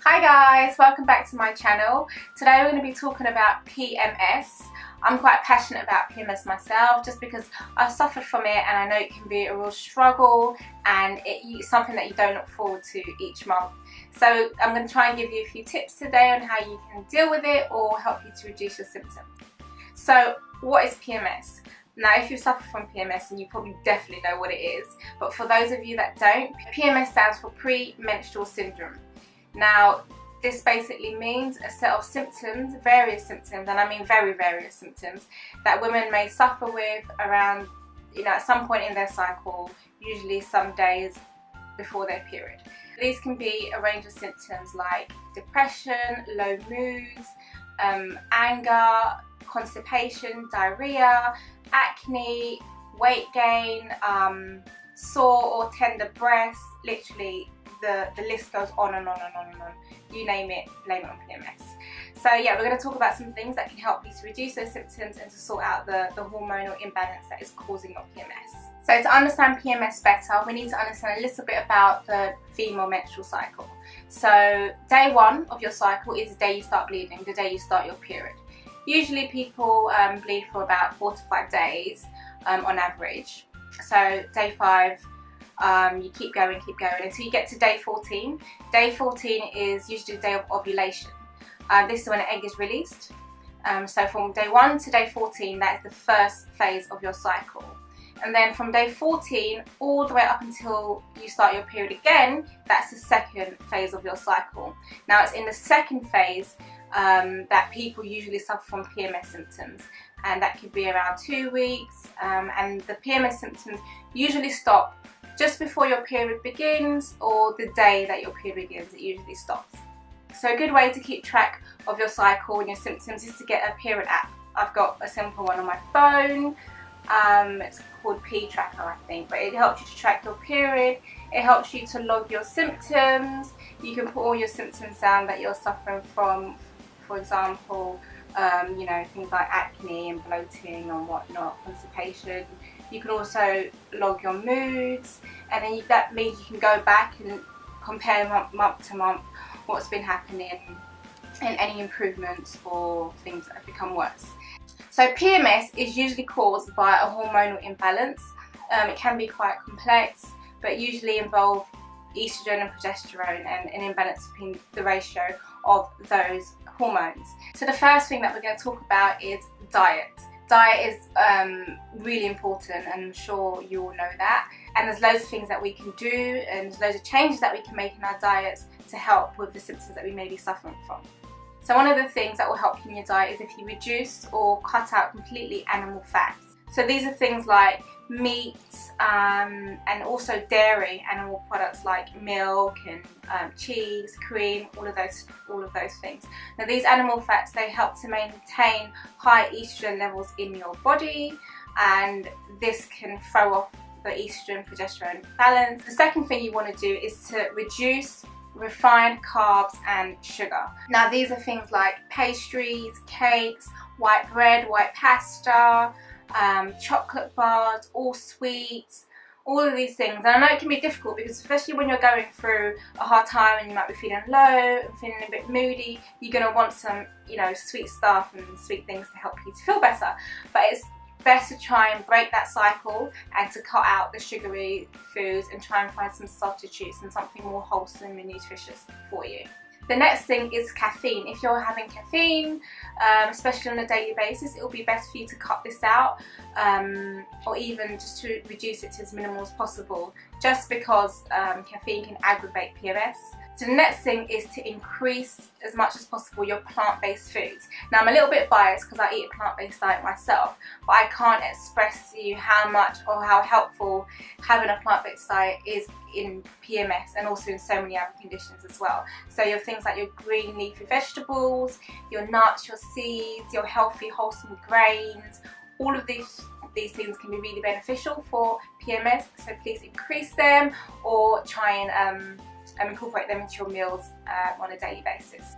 Hi guys, welcome back to my channel. Today we're going to be talking about PMS. I'm quite passionate about PMS myself just because I've suffered from it and I know it can be a real struggle and it's something that you don't look forward to each month. So I'm going to try and give you a few tips today on how you can deal with it or help you to reduce your symptoms. So what is PMS? Now, if you suffer from PMS, and you probably definitely know what it is, but for those of you that don't, PMS stands for pre-menstrual syndrome. Now, this basically means a set of symptoms, various symptoms, and I mean very various symptoms, that women may suffer with around, at some point in their cycle, usually some days before their period. These can be a range of symptoms like depression, low moods, anger, constipation, diarrhea, acne, weight gain, sore or tender breasts. Literally the list goes on and on and on and on. You name it, blame it on PMS. So yeah, we're going to talk about some things that can help you to reduce those symptoms and to sort out the hormonal imbalance that is causing your PMS. So to understand PMS better, we need to understand a little bit about the female menstrual cycle. So day one of your cycle is the day you start bleeding, the day you start your period. Usually people bleed for about 4 to 5 days on average. So day 5, you keep going until you get to day 14. Day 14 is usually the day of ovulation. This is when an egg is released. So from day 1 to day 14, that is the first phase of your cycle. And then from day 14 all the way up until you start your period again, that's the second phase of your cycle. Now it's in the second phase that people usually suffer from PMS symptoms, and that could be around 2 weeks, and the PMS symptoms usually stop just before your period begins or the day that your period begins. It usually stops. So a good way to keep track of your cycle and your symptoms is to get a period app. I've got a simple one on my phone. It's called P-Tracker, I think, but it helps you to track your period. It helps you to log your symptoms. You can put all your symptoms down that you're suffering from, for example, things like acne and bloating and whatnot, constipation. You can also log your moods, and then that means you can go back and compare month to month what's been happening and any improvements or things that have become worse. So PMS is usually caused by a hormonal imbalance. It can be quite complex, but usually involve estrogen and progesterone and an imbalance between the ratio of those hormones. So the first thing that we're going to talk about is diet. Diet is really important, and I'm sure you all know that. And there's loads of things that we can do, and there's loads of changes that we can make in our diets to help with the symptoms that we may be suffering from. So one of the things that will help you in your diet is if you reduce or cut out completely animal fats. So these are things like meats and also dairy animal products like milk and cheese, cream, all of those things. Now these animal fats, they help to maintain high estrogen levels in your body, and this can throw off the estrogen progesterone balance. The second thing you want to do is to reduce refined carbs and sugar. Now these are things like pastries, cakes, white bread, white pasta, chocolate bars, all sweets, all of these things. And I know it can be difficult because especially when you're going through a hard time and you might be feeling low and feeling a bit moody, you're going to want some, sweet stuff and sweet things to help you to feel better. But it's best to try and break that cycle and to cut out the sugary foods and try and find some substitutes and something more wholesome and nutritious for you. The next thing is caffeine. If you're having caffeine, especially on a daily basis, it will be best for you to cut this out or even just to reduce it to as minimal as possible, just because caffeine can aggravate PMS. So the next thing is to increase as much as possible your plant-based foods. Now I'm a little bit biased because I eat a plant-based diet myself, but I can't express to you how much or how helpful having a plant-based diet is in PMS and also in so many other conditions as well. So your things like your green leafy vegetables, your nuts, your seeds, your healthy wholesome grains, all of these things can be really beneficial for PMS, so please increase them or try and incorporate them into your meals on a daily basis.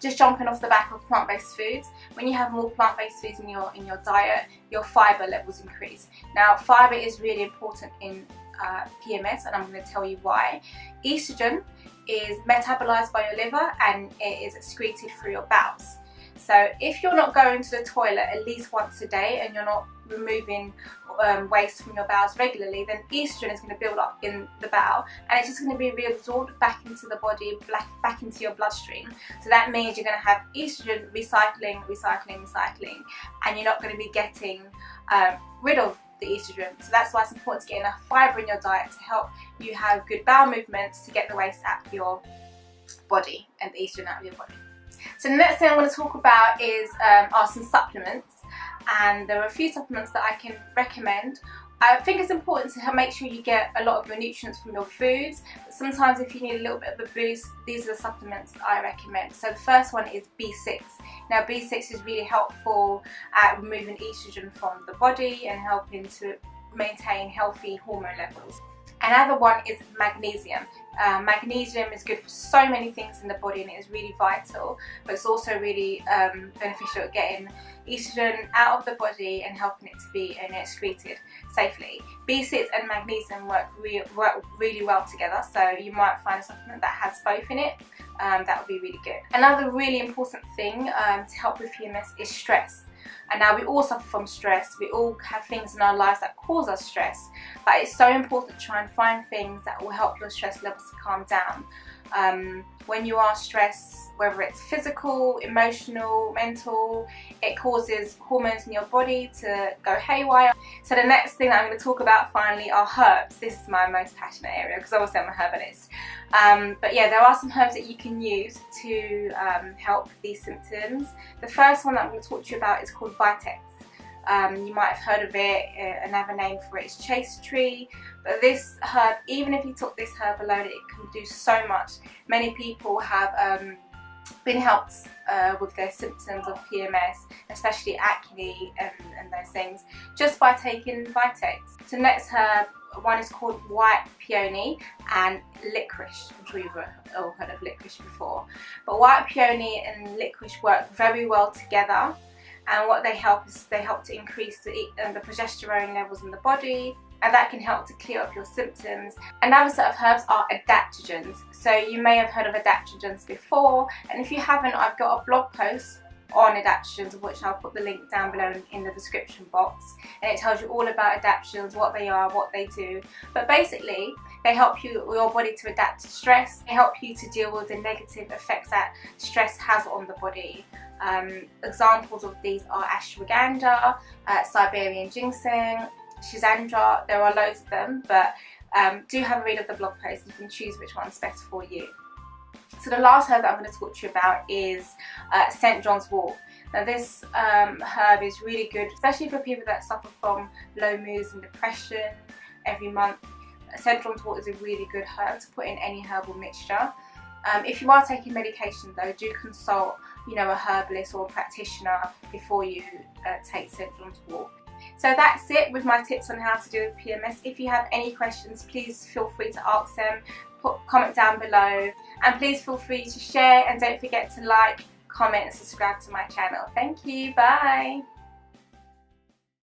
Just jumping off the back of plant-based foods, when you have more plant-based foods in your diet, your fibre levels increase. Now fibre is really important in PMS, and I'm going to tell you why. Estrogen is metabolized by your liver and it is excreted through your bowels. So if you're not going to the toilet at least once a day and you're not removing waste from your bowels regularly, then estrogen is going to build up in the bowel and it's just going to be reabsorbed back into the body, back into your bloodstream. So that means you're going to have estrogen recycling, and you're not going to be getting rid of the estrogen. So that's why it's important to get enough fibre in your diet to help you have good bowel movements to get the waste out of your body and the estrogen out of your body. So the next thing I'm going to talk about are some supplements, and there are a few supplements that I can recommend. I think it's important to make sure you get a lot of your nutrients from your foods, but sometimes if you need a little bit of a boost, these are the supplements that I recommend. So the first one is B6. Now B6 is really helpful at removing estrogen from the body and helping to maintain healthy hormone levels. Another one is magnesium. Magnesium is good for so many things in the body and it is really vital, but it's also really beneficial at getting estrogen out of the body and helping it to be excreted safely. B6 and magnesium work really well together, so you might find a supplement that has both in it. That would be really good. Another really important thing to help with PMS is stress. And now we all suffer from stress, we all have things in our lives that cause us stress, but it's so important to try and find things that will help your stress levels to calm down. When you are stressed, whether it's physical, emotional, mental, it causes hormones in your body to go haywire. So the next thing that I'm going to talk about finally are herbs. This is my most passionate area because obviously I'm a herbalist. But yeah, there are some herbs that you can use to help these symptoms. The first one that I'm going to talk to you about is called Vitex. You might have heard of it, another name for it is chaser tree, but this herb, even if you took this herb alone, it can do so much. Many people have been helped with their symptoms of PMS, especially acne and those things, just by taking Vitex. So next herb, one is called white peony and licorice. I'm sure you've all heard of licorice before, but white peony and licorice work very well together. And what they help is they help to increase the progesterone levels in the body, and that can help to clear up your symptoms. Another set of herbs are adaptogens. So you may have heard of adaptogens before, and if you haven't, I've got a blog post on adaptogens, of which I'll put the link down below in the description box, and it tells you all about adaptogens, what they are, what they do. But basically they help your body to adapt to stress. They help you to deal with the negative effects that stress has on the body. Examples of these are ashwagandha, Siberian ginseng, schizandra. There are loads of them, but do have a read of the blog post. You can choose which one's better for you. So the last herb that I'm going to talk to you about is St. John's Wort. Now this herb is really good, especially for people that suffer from low moods and depression every month. St. John's Wort is a really good herb to put in any herbal mixture. If you are taking medication though, do consult a herbalist or a practitioner before you take St. John's Wort. So that's it with my tips on how to deal with PMS. If you have any questions, please feel free to ask them. Comment down below, and please feel free to share, and don't forget to like, comment and subscribe to my channel. Thank you, bye.